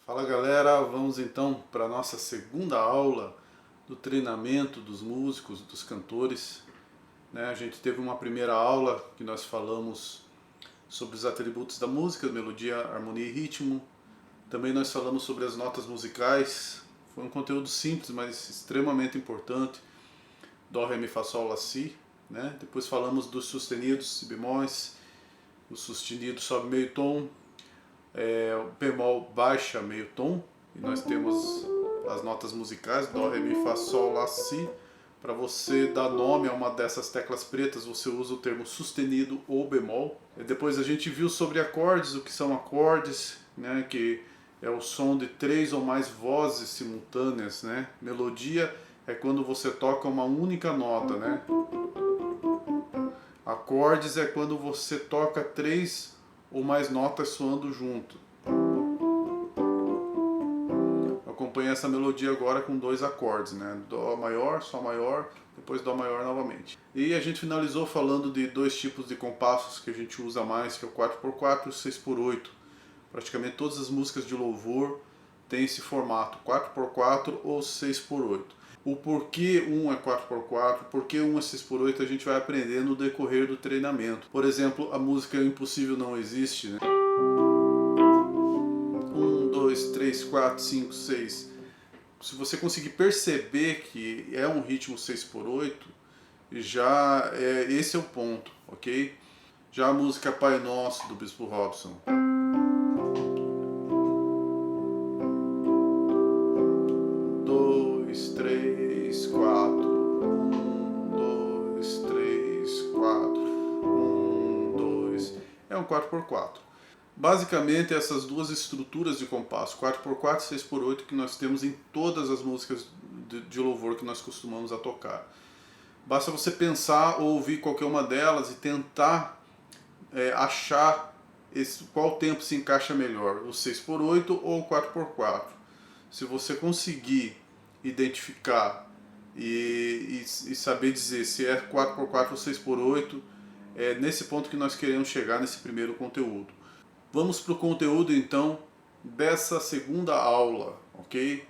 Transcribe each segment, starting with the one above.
Fala galera, vamos então para a nossa segunda aula do treinamento dos músicos, dos cantores. A gente teve uma primeira aula que nós falamos sobre os atributos da música, melodia, harmonia e ritmo. Também nós falamos sobre as notas musicais. Foi um conteúdo simples, mas extremamente importante. Dó, Ré, Mi, Fá, Sol, Lá, Si. Depois falamos dos sustenidos, Si bemóis, o sustenido sobe meio tom, o bemol baixa meio tom, e nós temos as notas musicais, Dó, Ré, Mi, Fá, Sol, Lá, Si. Para você dar nome a uma dessas teclas pretas, você usa o termo sustenido ou bemol. E depois a gente viu sobre acordes, o que são acordes, que é o som de 3 ou mais vozes simultâneas. Melodia é quando você toca uma única nota. Acordes é quando você toca 3 ou mais notas soando junto. Acompanhe essa melodia agora com 2 acordes, Dó maior, Sol maior, depois Dó maior novamente. E a gente finalizou falando de 2 tipos de compassos que a gente usa mais, que é o 4x4 e o 6x8. Praticamente todas as músicas de louvor têm esse formato, 4x4 ou 6x8. O porquê um é 4x4, porquê um é 6x8, a gente vai aprender no decorrer do treinamento. Por exemplo, a música Impossível Não Existe, 1, 2, 3, 4, 5, 6. Se você conseguir perceber que é um ritmo 6x8, já esse é o ponto, ok? Já a música Pai Nosso, do Bispo Robson. 2, 3, 4. 1, 2, 3, 4. 1, 2. É um 4x4. Basicamente essas duas estruturas de compasso, 4x4 e 6x8, que nós temos em todas as músicas de louvor que nós costumamos a tocar. Basta você pensar ou ouvir qualquer uma delas e tentar achar qual tempo se encaixa melhor, o 6x8 ou o 4x4. Se você conseguir identificar e saber dizer se é 4x4 ou 6x8, é nesse ponto que nós queremos chegar nesse primeiro conteúdo. Vamos para o conteúdo então dessa segunda aula, ok?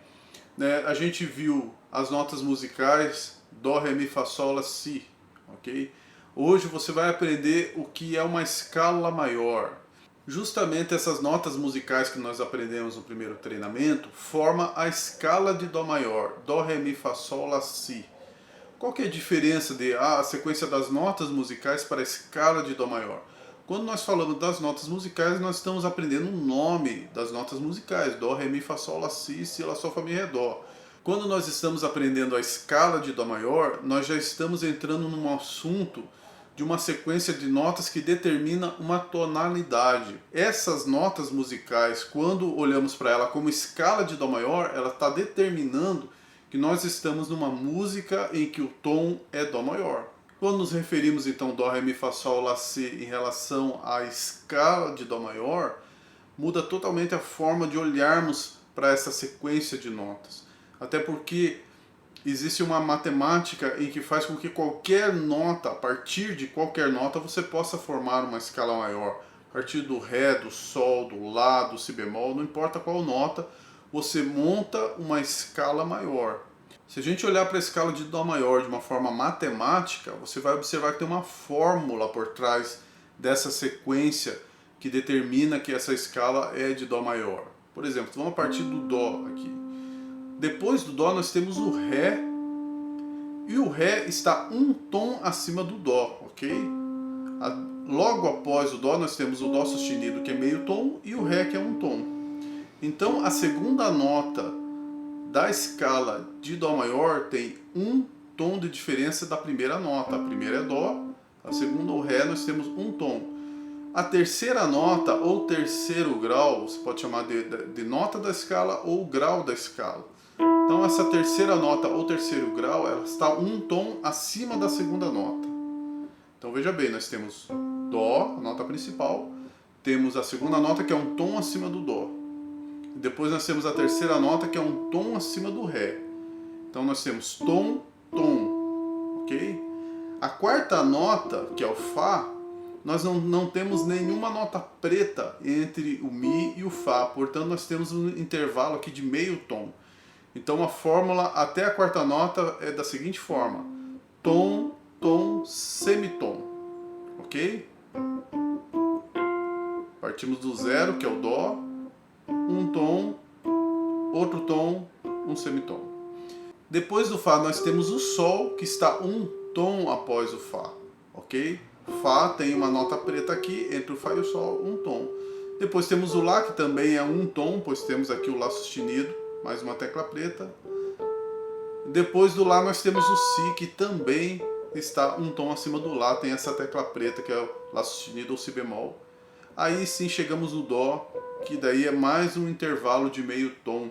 A gente viu as notas musicais Dó, Ré, Mi, Fá, Sol, Lá, Si, ok? Hoje você vai aprender o que é uma escala maior. Justamente essas notas musicais que nós aprendemos no primeiro treinamento formam a escala de Dó maior, Dó, Ré, Mi, Fá, Sol, Lá, Si. Qual que é a diferença de a sequência das notas musicais para a escala de Dó maior? Quando nós falamos das notas musicais, nós estamos aprendendo o nome das notas musicais. Dó, Ré, Mi, Fá, Sol, Lá, Si, Si, Lá, Sol, Fá, Mi, Ré, Dó. Quando nós estamos aprendendo a escala de Dó maior, nós já estamos entrando num assunto de uma sequência de notas que determina uma tonalidade. Essas notas musicais, quando olhamos para ela como escala de Dó maior, ela está determinando que nós estamos numa música em que o tom é Dó maior. Quando nos referimos então Dó, Ré, Mi, Fá, Sol, Lá, Si em relação à escala de Dó maior, muda totalmente a forma de olharmos para essa sequência de notas. Até porque existe uma matemática em que faz com que qualquer nota, a partir de qualquer nota, você possa formar uma escala maior. A partir do Ré, do Sol, do Lá, do Si bemol, não importa qual nota, você monta uma escala maior. Se a gente olhar para a escala de Dó maior de uma forma matemática, você vai observar que tem uma fórmula por trás dessa sequência que determina que essa escala é de Dó maior. Por exemplo, vamos a partir do Dó aqui. Depois do Dó nós temos o Ré, e o Ré está um tom acima do Dó, ok? Logo após o Dó nós temos o Dó sustenido, que é meio tom, e o Ré, que é um tom. Então a segunda nota da escala de Dó maior tem um tom de diferença da primeira nota. A primeira é Dó, a segunda, o Ré, nós temos um tom. A terceira nota, ou terceiro grau, você pode chamar de nota da escala ou grau da escala. Então essa terceira nota ou terceiro grau, ela está um tom acima da segunda nota. Então veja bem, nós temos Dó, a nota principal, temos a segunda nota que é um tom acima do Dó. Depois nós temos a terceira nota que é um tom acima do Ré. Então nós temos tom, tom, ok? A quarta nota, que é o Fá, nós não temos nenhuma nota preta entre o Mi e o Fá, portanto nós temos um intervalo aqui de meio tom. Então a fórmula até a quarta nota é da seguinte forma: tom, tom, semitom, ok? Partimos do zero, que é o Dó, um tom, outro tom, um semitom. Depois do Fá nós temos o Sol, que está um tom após o Fá, ok? Fá tem uma nota preta aqui, entre o Fá e o Sol, um tom. Depois temos o Lá, que também é um tom, pois temos aqui o Lá sustenido, mais uma tecla preta. Depois do Lá nós temos o Si, que também está um tom acima do Lá, tem essa tecla preta, que é o Lá sustenido ou Si bemol. Aí sim chegamos no Dó, que daí é mais um intervalo de meio tom.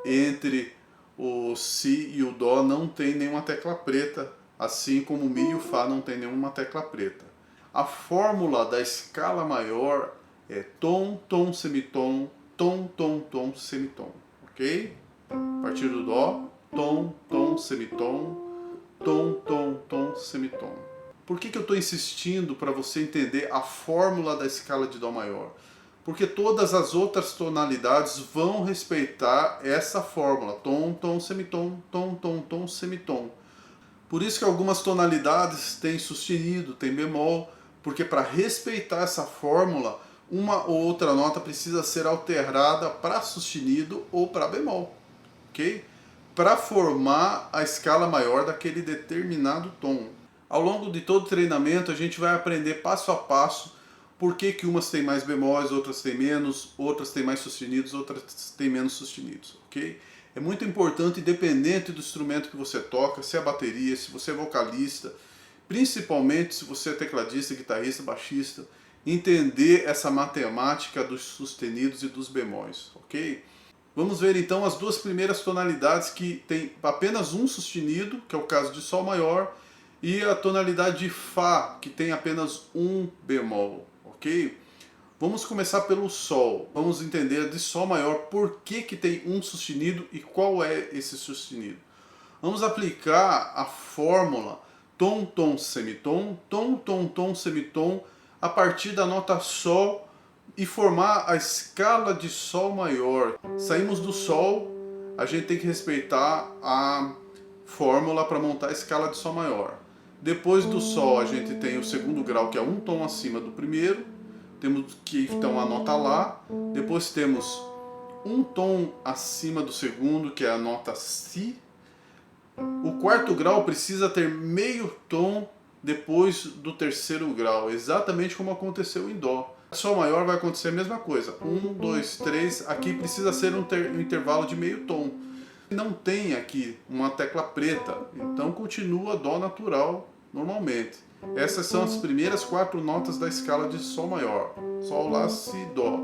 Entre o Si e o Dó não tem nenhuma tecla preta, assim como o Mi e o Fá não tem nenhuma tecla preta. A fórmula da escala maior é tom, tom, semitom, tom, tom, tom, semitom, ok? A partir do Dó, tom, tom, semitom, tom, tom, tom, semitom. Por que eu estou insistindo para você entender a fórmula da escala de Dó maior? Porque todas as outras tonalidades vão respeitar essa fórmula, tom, tom, semitom, tom, tom, tom, semitom. Por isso que algumas tonalidades têm sustenido, têm bemol, porque para respeitar essa fórmula, uma ou outra nota precisa ser alterada para sustenido ou para bemol, ok? Para formar a escala maior daquele determinado tom. Ao longo de todo o treinamento a gente vai aprender passo a passo por que umas têm mais bemóis, outras têm menos, outras têm mais sustenidos, outras têm menos sustenidos, ok? É muito importante, independente do instrumento que você toca, se é bateria, se você é vocalista, principalmente se você é tecladista, guitarrista, baixista, entender essa matemática dos sustenidos e dos bemóis, ok? Vamos ver então as duas primeiras tonalidades que tem apenas um sustenido, que é o caso de Sol maior, e a tonalidade de Fá, que tem apenas um bemol, ok? Vamos começar pelo Sol. Vamos entender de Sol maior por que tem um sustenido e qual é esse sustenido. Vamos aplicar a fórmula tom, tom, semitom, tom, tom, tom, semitom a partir da nota Sol e formar a escala de Sol maior. Saímos do Sol, a gente tem que respeitar a fórmula para montar a escala de Sol maior. Depois do Sol a gente tem o segundo grau, que é um tom acima do primeiro. Temos que então a nota Lá. Depois temos um tom acima do segundo, que é a nota Si. O quarto grau precisa ter meio tom depois do terceiro grau, exatamente como aconteceu em Dó. Sol maior vai acontecer a mesma coisa. 1, 2, 3. Aqui precisa ser um intervalo de meio tom. Não tem aqui uma tecla preta, então continua Dó natural normalmente. Essas são as primeiras 4 notas da escala de Sol maior. Sol, Lá, Si, Dó.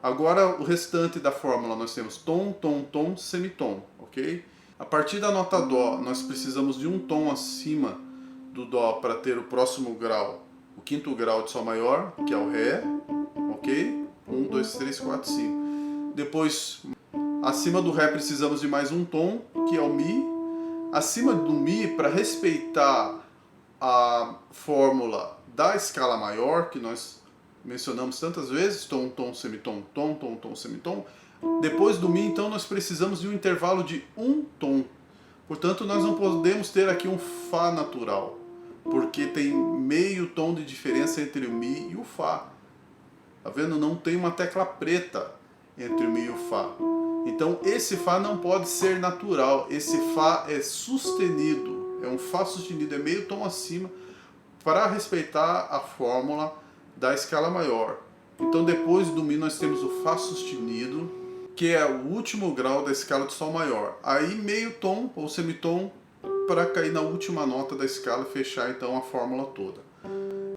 Agora o restante da fórmula nós temos tom, tom, tom, semitom, ok? A partir da nota Dó nós precisamos de um tom acima do Dó para ter o próximo grau, o quinto grau de Sol maior, que é o Ré, ok? 1, 2, 3, 4, 5. Depois, acima do Ré precisamos de mais um tom, que é o Mi. Acima do Mi, para respeitar a fórmula da escala maior, que nós mencionamos tantas vezes, tom, tom, semitom, tom, tom, tom, semitom. Depois do Mi, então, nós precisamos de um intervalo de um tom. Portanto, nós não podemos ter aqui um Fá natural, porque tem meio tom de diferença entre o Mi e o Fá. Tá vendo? Não tem uma tecla preta entre o Mi e o Fá. Então, esse Fá não pode ser natural. Esse Fá é sustenido. É um Fá sustenido, é meio tom acima, para respeitar a fórmula da escala maior. Então depois do Mi nós temos o Fá sustenido, que é o último grau da escala de Sol maior. Aí meio tom ou semitom para cair na última nota da escala e fechar então a fórmula toda.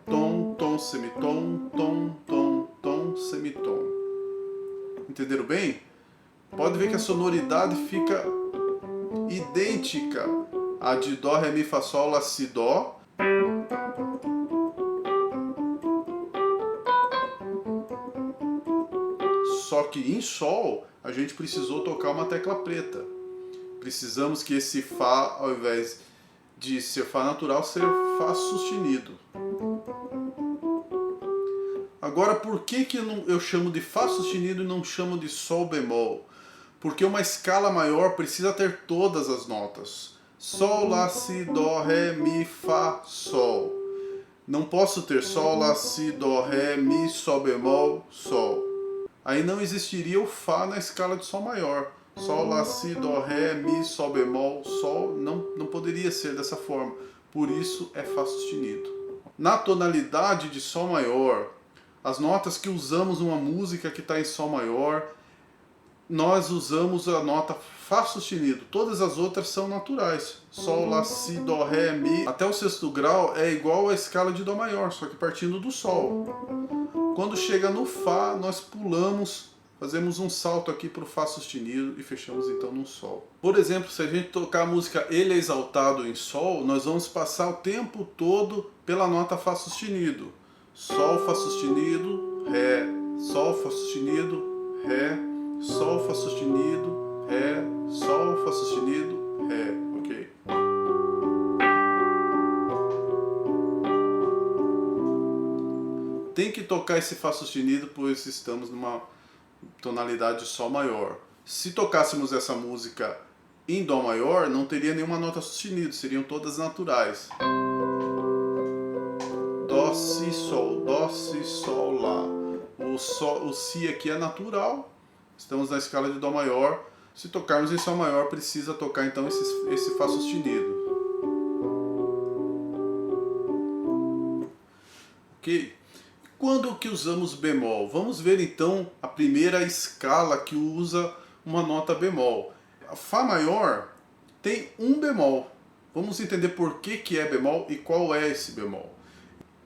Tom, tom, semitom, tom, tom, tom, semitom. Entenderam bem? Pode ver que a sonoridade fica idêntica à de Dó, Ré, Mi, Fá, Sol, Lá, Si, Dó. Só que em Sol a gente precisou tocar uma tecla preta. Precisamos que esse Fá, ao invés de ser Fá natural, ser Fá sustenido. Agora, por que eu chamo de Fá sustenido e não chamo de Sol bemol? Porque uma escala maior precisa ter todas as notas. Sol, Lá, Si, Dó, Ré, Mi, Fá, Sol. Não posso ter Sol, Lá, Si, Dó, Ré, Mi, Sol bemol, Sol. Aí não existiria o Fá na escala de Sol maior. Sol, Lá, Si, Dó, Ré, Mi, Sol bemol, Sol. Não poderia ser dessa forma. Por isso é Fá sustenido. Na tonalidade de Sol maior, as notas que usamos numa música que está em Sol maior, nós usamos a nota Fá sustenido. Todas as outras são naturais. Sol, Lá, Si, Dó, Ré, Mi. Até o sexto grau é igual à escala de Dó maior, só que partindo do Sol. Quando chega no Fá, nós pulamos, fazemos um salto aqui para o Fá sustenido e fechamos então no Sol. Por exemplo, se a gente tocar a música Ele é Exaltado em Sol, nós vamos passar o tempo todo pela nota Fá sustenido. Sol, Fá sustenido, Ré, Sol, Fá sustenido, Ré, Sol, Fá sustenido, Ré, Sol, Fá sustenido, Ré, ok? Tem que tocar esse Fá sustenido, pois estamos numa tonalidade de Sol maior. Se tocássemos essa música em Dó maior, não teria nenhuma nota sustenida, seriam todas naturais. Dó, Si, Sol, Lá. O Si aqui é natural, estamos na escala de Dó maior. Se tocarmos em Sol maior, precisa tocar então esse Fá sustenido. Ok? Quando que usamos bemol? Vamos ver então a primeira escala que usa uma nota bemol. A Fá maior tem um bemol. Vamos entender por que é bemol e qual é esse bemol.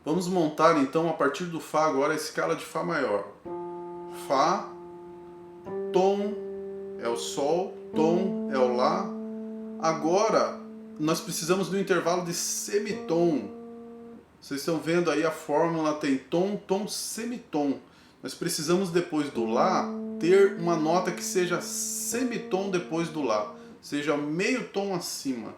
Vamos montar então a partir do Fá agora a escala de Fá maior. Fá, Tom é o Sol, Tom é o Lá. Agora nós precisamos do intervalo de semitom. Vocês estão vendo aí a fórmula, tem tom, tom, semitom. Nós precisamos depois do Lá ter uma nota que seja semitom depois do Lá, seja meio tom acima.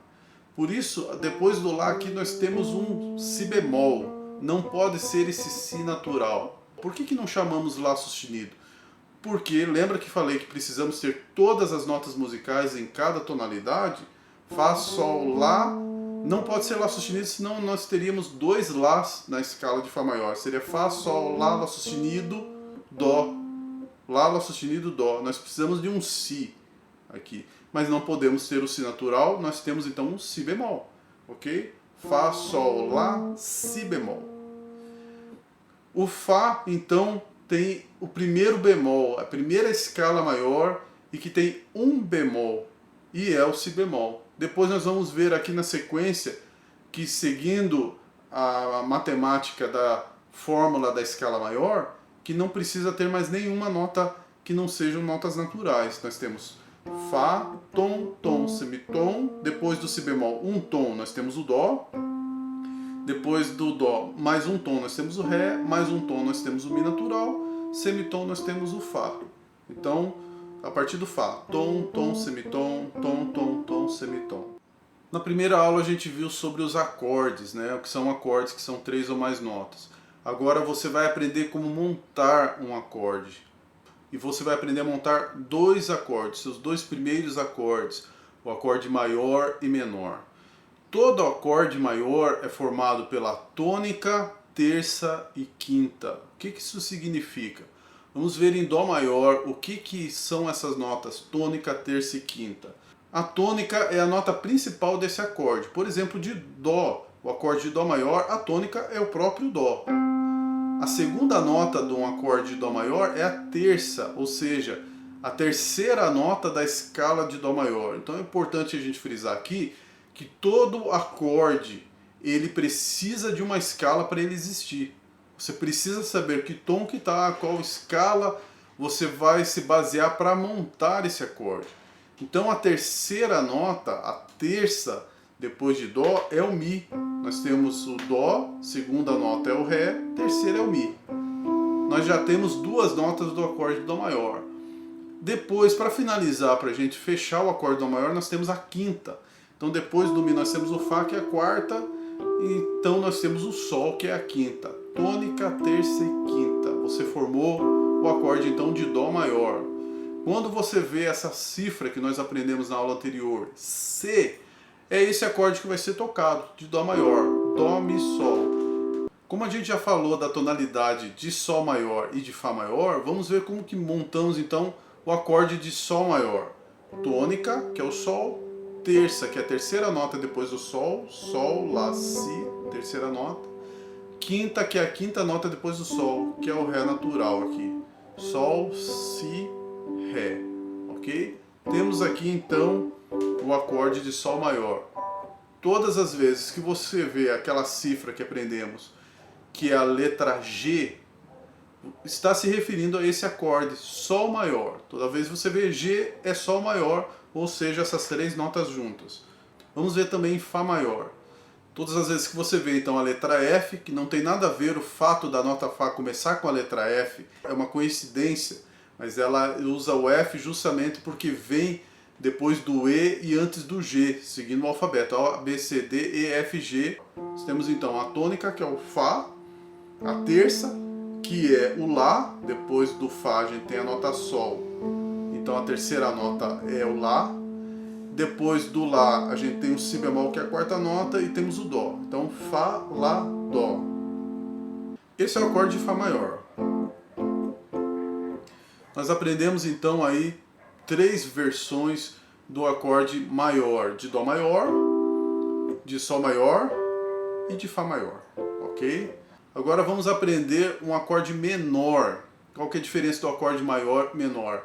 Por isso, depois do Lá aqui nós temos um Si bemol. Não pode ser esse Si natural. Por que não chamamos Lá sustenido? Porque lembra que falei que precisamos ter todas as notas musicais em cada tonalidade? Fá, Sol, Lá. Não pode ser Lá sustenido, senão nós teríamos dois Lás na escala de Fá maior. Seria Fá, Sol, Lá, Lá sustenido, Dó. Lá, Lá sustenido, Dó. Nós precisamos de um Si aqui. Mas não podemos ter o Si natural, nós temos então um Si bemol. Ok? Fá, Sol, Lá, Si bemol. O Fá, então, tem o primeiro bemol, a primeira escala maior e que tem um bemol. E é o Si bemol. Depois nós vamos ver aqui na sequência que, seguindo a matemática da fórmula da escala maior, que não precisa ter mais nenhuma nota que não sejam notas naturais. Nós temos Fá, Tom, Tom, semitom. Depois do Si bemol, um tom, nós temos o Dó. Depois do Dó, mais um tom, nós temos o Ré. Mais um tom, nós temos o Mi natural. Semitom, nós temos o Fá. Então, a partir do Fá, tom, tom, semitom, tom, tom, tom, semitom. Na primeira aula a gente viu sobre os acordes, né? O que são acordes, que são 3 ou mais notas. Agora você vai aprender como montar um acorde. E você vai aprender a montar 2 acordes, seus 2 primeiros acordes, o acorde maior e menor. Todo acorde maior é formado pela tônica, terça e quinta. O que isso significa? Vamos ver em Dó maior o que são essas notas tônica, terça e quinta. A tônica é a nota principal desse acorde. Por exemplo, de Dó, o acorde de Dó maior, a tônica é o próprio Dó. A segunda nota de um acorde de Dó maior é a terça, ou seja, a terceira nota da escala de Dó maior. Então é importante a gente frisar aqui que todo acorde ele precisa de uma escala para ele existir. Você precisa saber que tom que está, qual escala você vai se basear para montar esse acorde. Então a terceira nota, a terça, depois de Dó, é o Mi. Nós temos o Dó, segunda nota é o Ré, terceira é o Mi. Nós já temos 2 notas do acorde de Dó maior. Depois, para finalizar, para a gente fechar o acorde de Dó maior, nós temos a quinta. Então depois do Mi nós temos o Fá, que é a quarta. Então nós temos o Sol, que é a quinta. Tônica, terça e quinta. Você formou o acorde então de Dó maior. Quando você vê essa cifra que nós aprendemos na aula anterior, C, é esse acorde que vai ser tocado, de Dó maior, Dó, Mi, Sol. Como a gente já falou da tonalidade de Sol maior e de Fá maior, vamos ver como que montamos então o acorde de Sol maior. Tônica, que é o Sol, terça, que é a terceira nota depois do Sol, Sol, Lá, Si, terceira nota. Quinta, que é a quinta nota depois do Sol, que é o Ré natural aqui. Sol, Si, Ré, ok? Temos aqui então o acorde de Sol maior. Todas as vezes que você vê aquela cifra que aprendemos, que é a letra G, está se referindo a esse acorde, Sol maior. Toda vez que você vê G, é Sol maior, ou seja, essas três notas juntas. Vamos ver também Fá maior. Todas as vezes que você vê então a letra F, que não tem nada a ver o fato da nota Fá começar com a letra F, é uma coincidência, mas ela usa o F justamente porque vem depois do E e antes do G, seguindo o alfabeto, A, B, C, D, E, F, G. Nós temos então a tônica, que é o Fá, a terça, que é o Lá, depois do Fá a gente tem a nota Sol, então a terceira nota é o Lá. Depois do Lá a gente tem o Si bemol, que é a quarta nota, e temos o Dó. Então Fá, Lá, Dó. Esse é o acorde de Fá maior. Nós aprendemos então aí 3 versões do acorde maior, de Dó maior, de Sol maior e de Fá maior, ok? Agora vamos aprender um acorde menor. Qual que é a diferença do acorde maior e menor?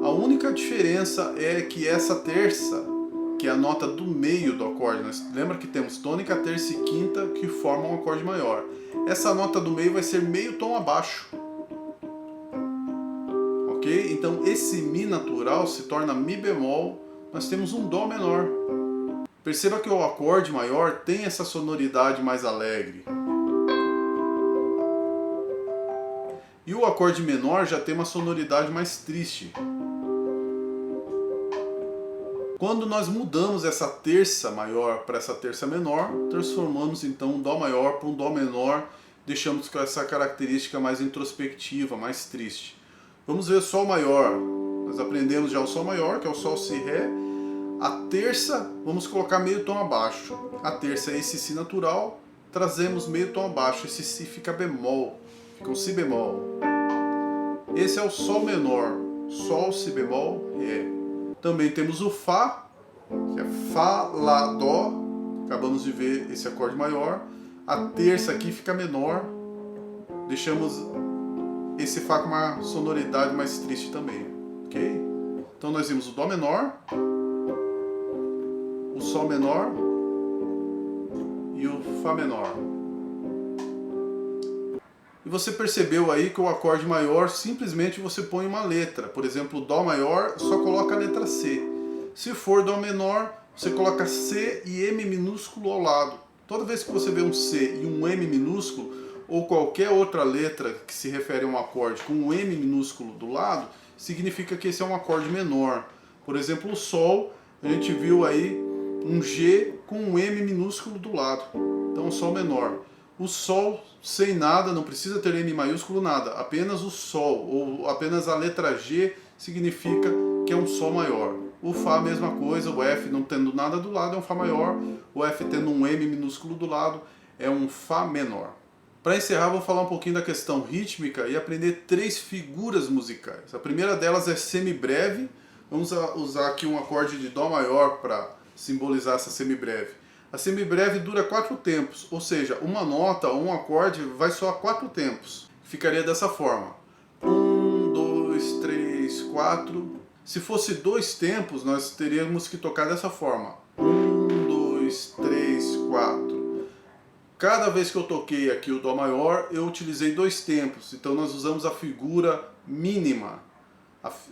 A única diferença é que essa terça, que é a nota do meio do acorde, lembra que temos tônica, terça e quinta que formam um acorde maior. Essa nota do meio vai ser meio tom abaixo. Ok? Então esse Mi natural se torna Mi bemol, nós temos um Dó menor. Perceba que o acorde maior tem essa sonoridade mais alegre. E o acorde menor já tem uma sonoridade mais triste. Quando nós mudamos essa terça maior para essa terça menor, transformamos então um Dó maior para um Dó menor, deixamos com essa característica mais introspectiva, mais triste. Vamos ver o Sol maior. Nós aprendemos já o Sol maior, que é o Sol, Si, Ré. A terça, vamos colocar meio tom abaixo. A terça é esse Si natural, trazemos meio tom abaixo, esse Si fica bemol, fica um Si bemol. Esse é o Sol menor, Sol, Si bemol, Ré. Também temos o Fá, que é Fá, Lá, Dó. Acabamos de ver esse acorde maior. A terça aqui fica menor. Deixamos esse Fá com uma sonoridade mais triste também, ok? Então nós vimos o Dó menor, o Sol menor e o Fá menor. E você percebeu aí que o acorde maior simplesmente você põe uma letra. Por exemplo, o Dó maior só coloca a letra C. Se for Dó menor, você coloca C e M minúsculo ao lado. Toda vez que você vê um C e um M minúsculo, ou qualquer outra letra que se refere a um acorde com um M minúsculo do lado, significa que esse é um acorde menor. Por exemplo, o Sol, a gente viu aí um G com um M minúsculo do lado. Então, o Sol menor. O Sol sem nada, não precisa ter M maiúsculo, nada. Apenas o Sol, ou apenas a letra G, significa que é um Sol maior. O Fá, a mesma coisa, o F não tendo nada do lado é um Fá maior. O F tendo um M minúsculo do lado é um Fá menor. Para encerrar, vou falar um pouquinho da questão rítmica e aprender 3 figuras musicais. A primeira delas é semibreve. Vamos usar aqui um acorde de Dó maior para simbolizar essa semibreve. A semibreve dura 4 tempos, ou seja, uma nota ou um acorde vai soar 4 tempos. Ficaria dessa forma. 1, 2, 3, 4. Se fosse 2 tempos, nós teríamos que tocar dessa forma. 1, 2, 3, 4. Cada vez que eu toquei aqui o Dó maior, eu utilizei 2 tempos. Então nós usamos a figura mínima.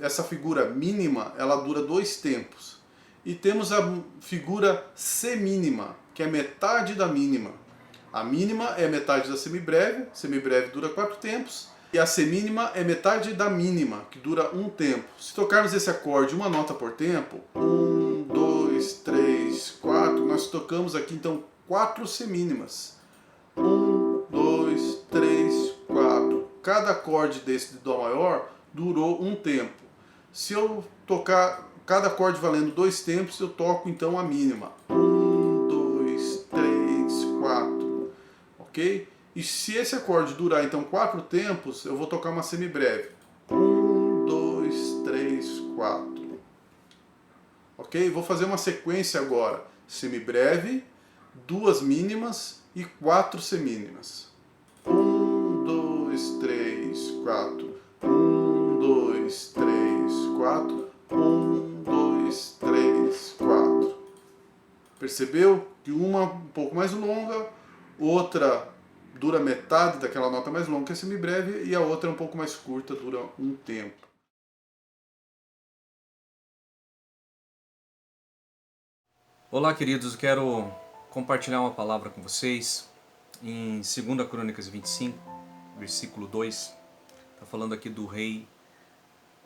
Essa figura mínima, ela dura 2 tempos. E temos a figura semínima, que é metade da mínima. A mínima é metade da semibreve dura 4 tempos. E a semínima é metade da mínima, que dura 1 tempo. Se tocarmos esse acorde uma nota por tempo, 1, 2, 3, 4, nós tocamos aqui então 4 semínimas. 1, 2, 3, 4. cada acorde desse de Dó maior durou um tempo. Se eu tocar cada acorde valendo 2 tempos, eu toco então a mínima. 1, 2, 3, 4. Ok? E se esse acorde durar então 4 tempos, eu vou tocar uma semibreve. 1, 2, 3, 4. Ok? Vou fazer uma sequência agora. Semibreve, 2 mínimas e 4 semínimas. 1, 2, 3, 4. 1, 2, 3, 4. 1, 2, 3, 4. Percebeu que uma um pouco mais longa, outra dura metade daquela nota mais longa que é semibreve e a outra é um pouco mais curta, dura um tempo. Olá, queridos, eu quero compartilhar uma palavra com vocês em 2 Crônicas 25, versículo 2. Está falando aqui do rei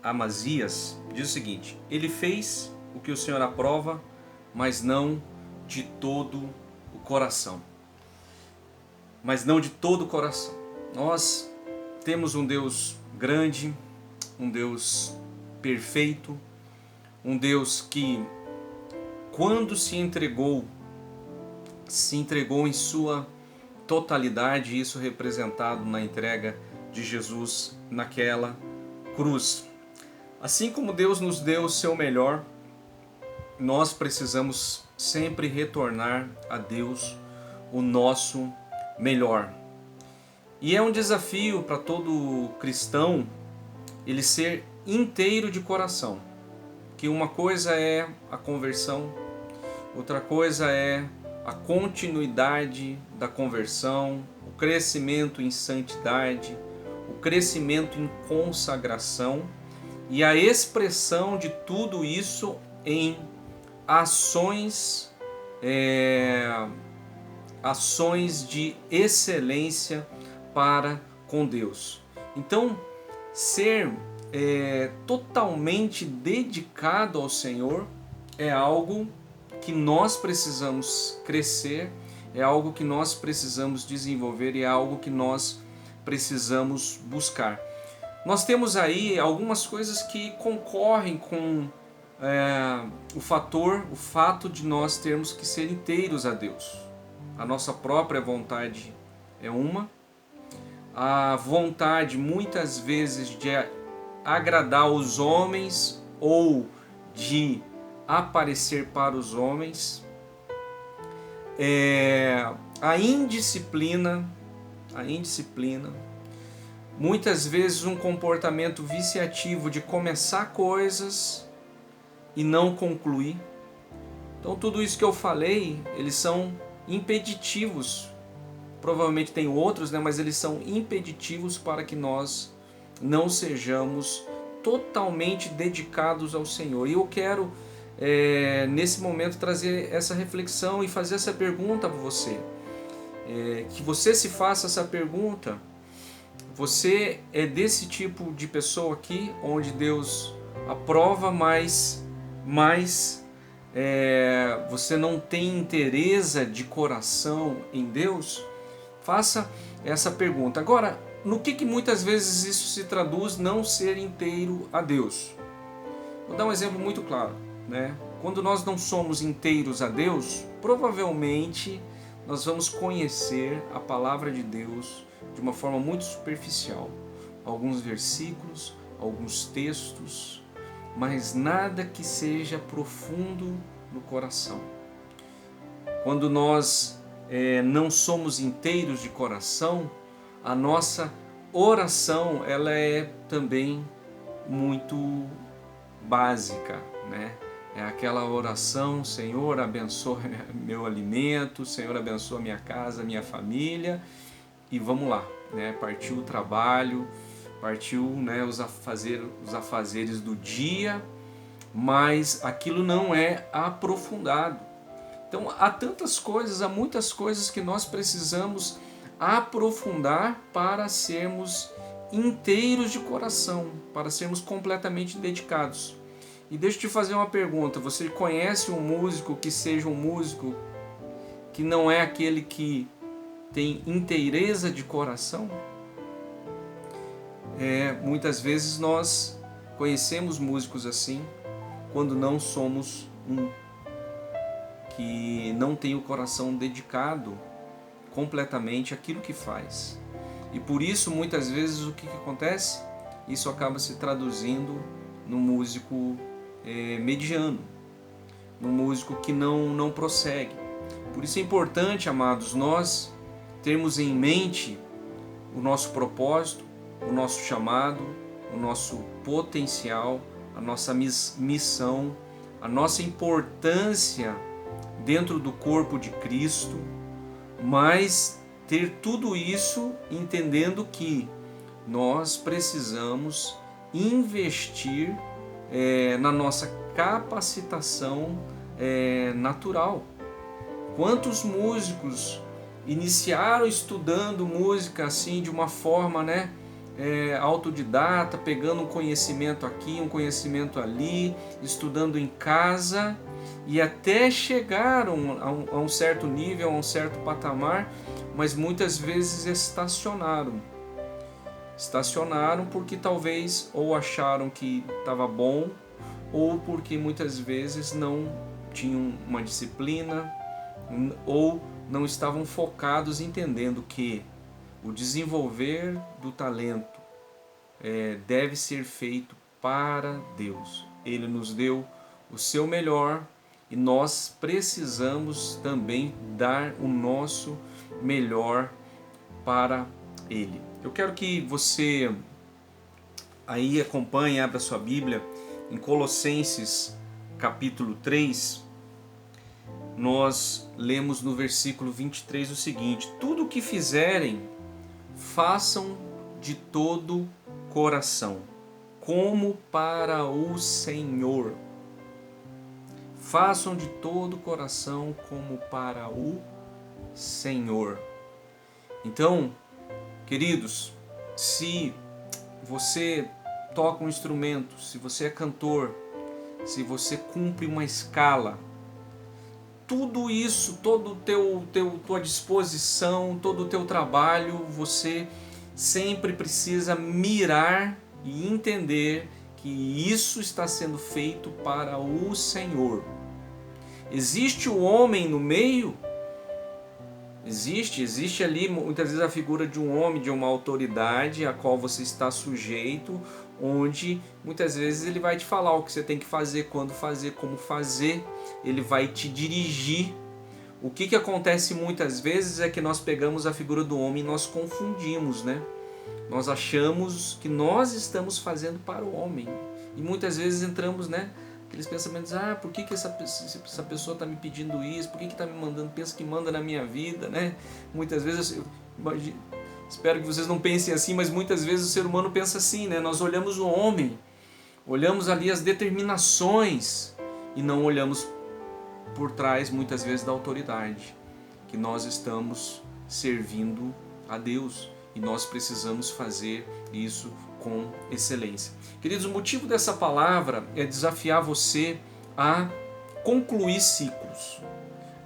Amazias. Diz o seguinte: ele fez o que o Senhor aprova, mas não de todo o coração. Mas não de todo o coração. Nós temos um Deus grande, um Deus perfeito, um Deus que, quando se entregou em sua totalidade, isso representado na entrega de Jesus naquela cruz. Assim como Deus nos deu o seu melhor, nós precisamos sempre retornar a Deus o nosso melhor. E é um desafio para todo cristão ele ser inteiro de coração. Que uma coisa é a conversão, outra coisa é a continuidade da conversão, o crescimento em santidade, o crescimento em consagração e a expressão de tudo isso em ações de excelência para com Deus. Então, ser totalmente dedicado ao Senhor é algo que nós precisamos crescer, é algo que nós precisamos desenvolver e é algo que nós precisamos buscar. Nós temos aí algumas coisas que concorrem com o fato de nós termos que ser inteiros a Deus. A nossa própria vontade é uma, a vontade muitas vezes de agradar os homens ou de aparecer para os homens, a indisciplina, muitas vezes um comportamento viciativo de começar coisas e não concluir. Então tudo isso que eu falei, eles são impeditivos. Provavelmente tem outros, né, mas eles são impeditivos para que nós não sejamos totalmente dedicados ao Senhor. E eu quero, nesse momento, trazer essa reflexão e fazer essa pergunta para você. Que você se faça essa pergunta. Você é desse tipo de pessoa aqui, onde Deus aprova, mas você não tem inteireza de coração em Deus? Faça essa pergunta. Agora, no que muitas vezes isso se traduz não ser inteiro a Deus? Vou dar um exemplo muito claro, né? Quando nós não somos inteiros a Deus, provavelmente nós vamos conhecer a palavra de Deus de uma forma muito superficial. Alguns versículos, alguns textos, mas nada que seja profundo no coração. Quando nós não somos inteiros de coração, a nossa oração ela é também muito básica, né? É aquela oração: Senhor, abençoa meu alimento, Senhor, abençoa minha casa, minha família, e vamos lá, né? Partiu o trabalho, partiu, né, os afazeres do dia, mas aquilo não é aprofundado. Então há muitas coisas que nós precisamos aprofundar para sermos inteiros de coração, para sermos completamente dedicados. E deixa eu te fazer uma pergunta: você conhece um músico que seja um músico que não é aquele que tem inteireza de coração? muitas vezes nós conhecemos músicos assim, quando não somos que não tem o coração dedicado completamente àquilo que faz. E por isso, muitas vezes, o que acontece? Isso acaba se traduzindo no músico mediano, no músico que não prossegue. Por isso é importante, amados, nós termos em mente o nosso propósito, o nosso chamado, o nosso potencial, a nossa missão, a nossa importância dentro do corpo de Cristo, mas ter tudo isso entendendo que nós precisamos investir na nossa capacitação natural. Quantos músicos iniciaram estudando música assim de uma forma, autodidata, pegando um conhecimento aqui, um conhecimento ali, estudando em casa, e até chegaram a um certo nível, a um certo patamar, mas muitas vezes estacionaram porque talvez ou acharam que estava bom, ou porque muitas vezes não tinham uma disciplina, ou não estavam focados entendendo que o desenvolver do talento deve ser feito para Deus. Ele nos deu o seu melhor e nós precisamos também dar o nosso melhor para Ele. Eu quero que você aí acompanhe, abra sua Bíblia em Colossenses capítulo 3. Nós lemos no versículo 23 o seguinte: tudo o que fizerem, façam de todo coração, como para o Senhor. Façam de todo coração como para o Senhor. Então, queridos, se você toca um instrumento, se você é cantor, se você cumpre uma escala, tudo isso, todo tua disposição, todo o teu trabalho, você sempre precisa mirar e entender que isso está sendo feito para o Senhor. Existe o homem no meio? Existe ali muitas vezes a figura de um homem, de uma autoridade a qual você está sujeito, onde muitas vezes ele vai te falar o que você tem que fazer, quando fazer, como fazer, ele vai te dirigir. O que acontece muitas vezes é que nós pegamos a figura do homem e nós confundimos, Nós achamos que nós estamos fazendo para o homem. E muitas vezes entramos, aqueles pensamentos, por que essa pessoa está me pedindo isso? Por que está me mandando? Pensa que manda na minha vida, Muitas vezes, espero que vocês não pensem assim, mas muitas vezes o ser humano pensa assim, Nós olhamos o homem, olhamos ali as determinações e não olhamos por trás, muitas vezes, da autoridade, que nós estamos servindo a Deus. E nós precisamos fazer isso com excelência. Queridos, o motivo dessa palavra é desafiar você a concluir ciclos,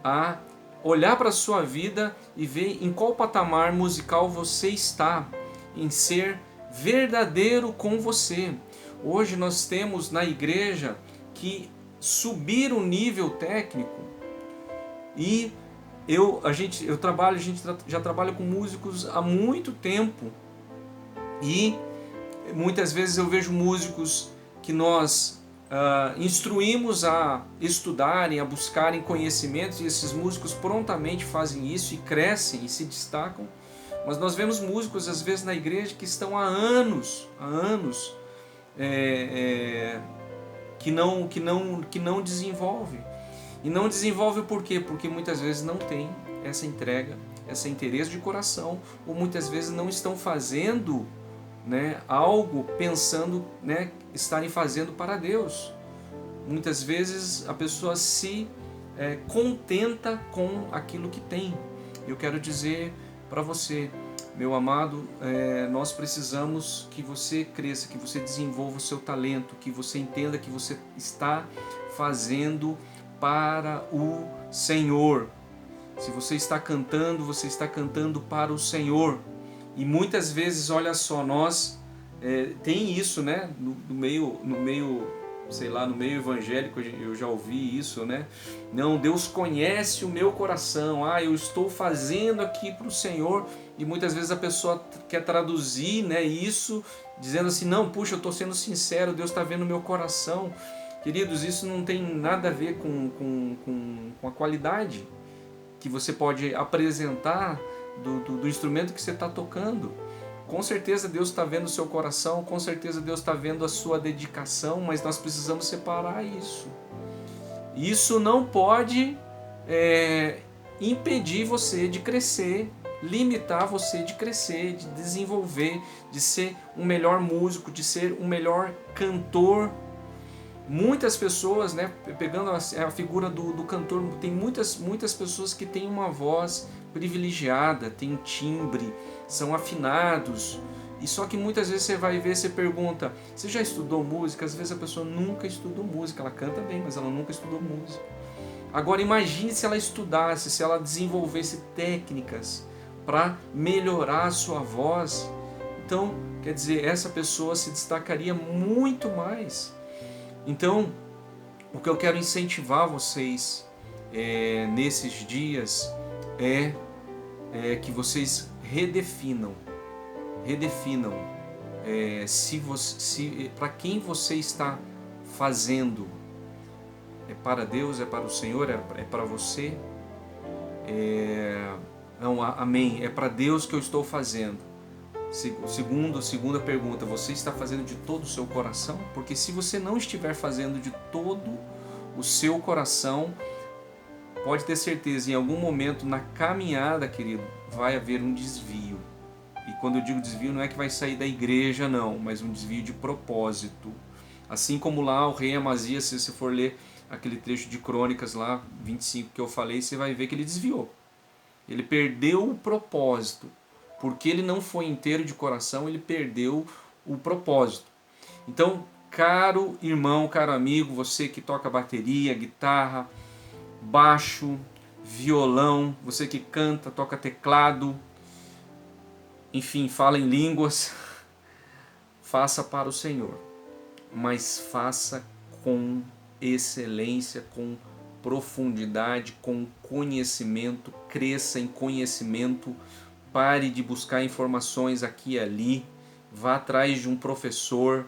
a olhar para a sua vida e ver em qual patamar musical você está, em ser verdadeiro com você. Hoje nós temos na igreja que subir o nível técnico e a gente já trabalha com músicos há muito tempo e muitas vezes eu vejo músicos que nós instruímos a estudarem, a buscarem conhecimentos, e esses músicos prontamente fazem isso e crescem e se destacam, mas nós vemos músicos às vezes na igreja que estão há anos que não desenvolvem. E não desenvolve por quê? Porque muitas vezes não tem essa entrega, esse interesse de coração, ou muitas vezes não estão fazendo algo pensando estarem fazendo para Deus. Muitas vezes a pessoa se contenta com aquilo que tem. Eu quero dizer para você, meu amado, nós precisamos que você cresça, que você desenvolva o seu talento, que você entenda que você está fazendo para o Senhor. Se você está cantando para o Senhor. E muitas vezes, olha só, nós tem isso, né? No meio, sei lá, no meio evangélico eu já ouvi isso, né? Não, Deus conhece o meu coração. Eu estou fazendo aqui para o Senhor. E muitas vezes a pessoa quer traduzir, né, isso dizendo assim, não, puxa, eu estou sendo sincero, Deus está vendo o meu coração. Queridos, isso não tem nada a ver com a qualidade que você pode apresentar do instrumento que você está tocando. Com certeza Deus está vendo o seu coração, com certeza Deus está vendo a sua dedicação, mas nós precisamos separar isso. Isso não pode impedir você de crescer, limitar você de crescer, de desenvolver, de ser um melhor músico, de ser um melhor cantor. Muitas pessoas, né, pegando a figura do cantor, tem muitas pessoas que têm uma voz privilegiada, têm timbre, são afinados. E só que muitas vezes você vai ver, você pergunta, você já estudou música? Às vezes a pessoa nunca estudou música, ela canta bem, mas ela nunca estudou música. Agora imagine se ela estudasse, se ela desenvolvesse técnicas para melhorar a sua voz. Então, quer dizer, essa pessoa se destacaria muito mais. Então, o que eu quero incentivar vocês nesses dias é que vocês redefinam para quem você está fazendo. É para Deus, é para o Senhor, é para você? Não, amém, é para Deus que eu estou fazendo. Segunda pergunta, você está fazendo de todo o seu coração? Porque se você não estiver fazendo de todo o seu coração, pode ter certeza, em algum momento na caminhada, querido, vai haver um desvio. E quando eu digo desvio, não é que vai sair da igreja, não, mas um desvio de propósito. Assim como lá o rei Amazias, se você for ler aquele trecho de Crônicas lá, 25 que eu falei, você vai ver que ele desviou. Ele perdeu o propósito. Porque ele não foi inteiro de coração, ele perdeu o propósito. Então, caro irmão, caro amigo, você que toca bateria, guitarra, baixo, violão, você que canta, toca teclado, enfim, fala em línguas, faça para o Senhor, mas faça com excelência, com profundidade, com conhecimento, cresça em conhecimento. Pare de buscar informações aqui e ali, vá atrás de um professor,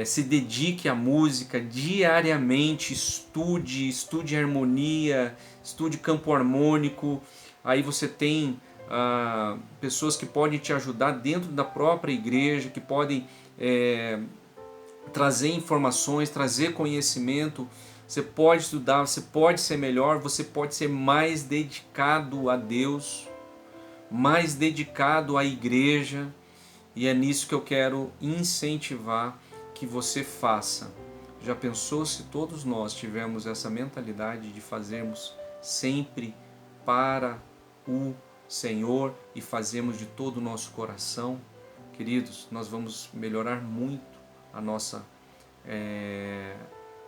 se dedique à música diariamente, estude harmonia, estude campo harmônico. Aí você tem pessoas que podem te ajudar dentro da própria igreja, que podem trazer informações, trazer conhecimento. Você pode estudar, você pode ser melhor, você pode ser mais dedicado a Deus, mais dedicado à igreja, e é nisso que eu quero incentivar que você faça. Já pensou se todos nós tivermos essa mentalidade de fazermos sempre para o Senhor e fazermos de todo o nosso coração? Queridos, nós vamos melhorar muito a nossa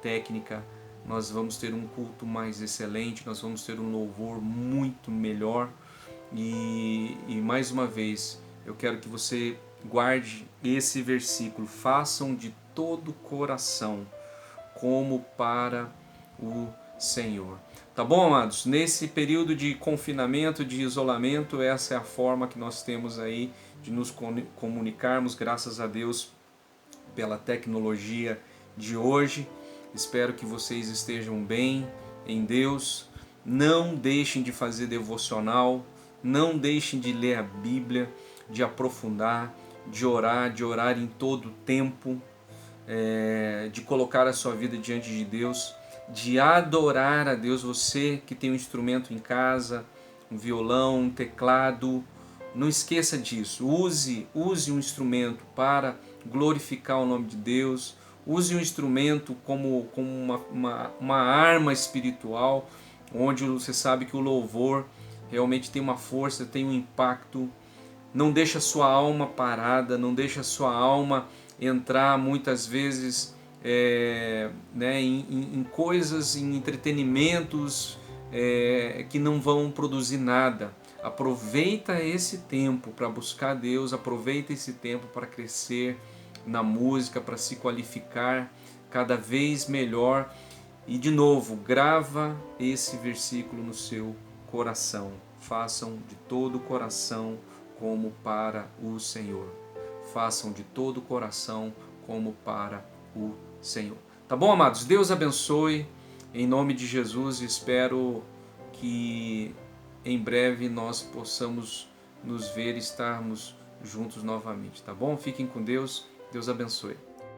técnica, nós vamos ter um culto mais excelente, nós vamos ter um louvor muito melhor. E mais uma vez, eu quero que você guarde esse versículo: façam de todo o coração, como para o Senhor. Tá bom, amados? Nesse período de confinamento, de isolamento, essa é a forma que nós temos aí de nos comunicarmos, graças a Deus pela tecnologia de hoje. Espero que vocês estejam bem em Deus. Não deixem de fazer devocional. Não deixem de ler a Bíblia, de aprofundar, de orar em todo o tempo, de colocar a sua vida diante de Deus, de adorar a Deus. Você que tem um instrumento em casa, um violão, um teclado, não esqueça disso. Use um instrumento para glorificar o nome de Deus. Use um instrumento como uma arma espiritual, onde você sabe que o louvor realmente tem uma força, tem um impacto. Não deixa a sua alma parada, não deixa a sua alma entrar muitas vezes em coisas, em entretenimentos que não vão produzir nada. Aproveita esse tempo para buscar Deus, aproveita esse tempo para crescer na música, para se qualificar cada vez melhor. E de novo, grava esse versículo no seu coração. Façam de todo o coração como para o Senhor. Façam de todo o coração como para o Senhor. Tá bom, amados? Deus abençoe em nome de Jesus. Espero que em breve nós possamos nos ver e estarmos juntos novamente, tá bom? Fiquem com Deus. Deus abençoe.